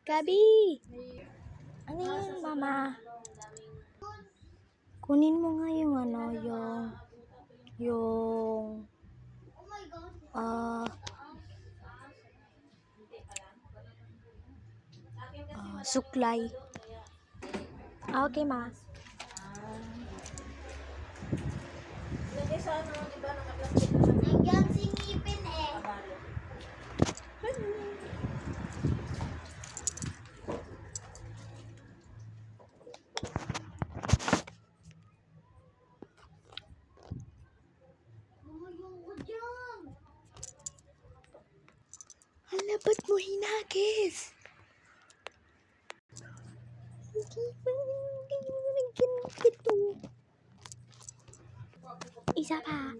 Gabi! Ano yun, mama? Kunin mo nga yung suklay. Okay, ma. Nandiyan si ngipin eh. Ayoko dyan. Hala, ba't mo hinagis? Isa pa.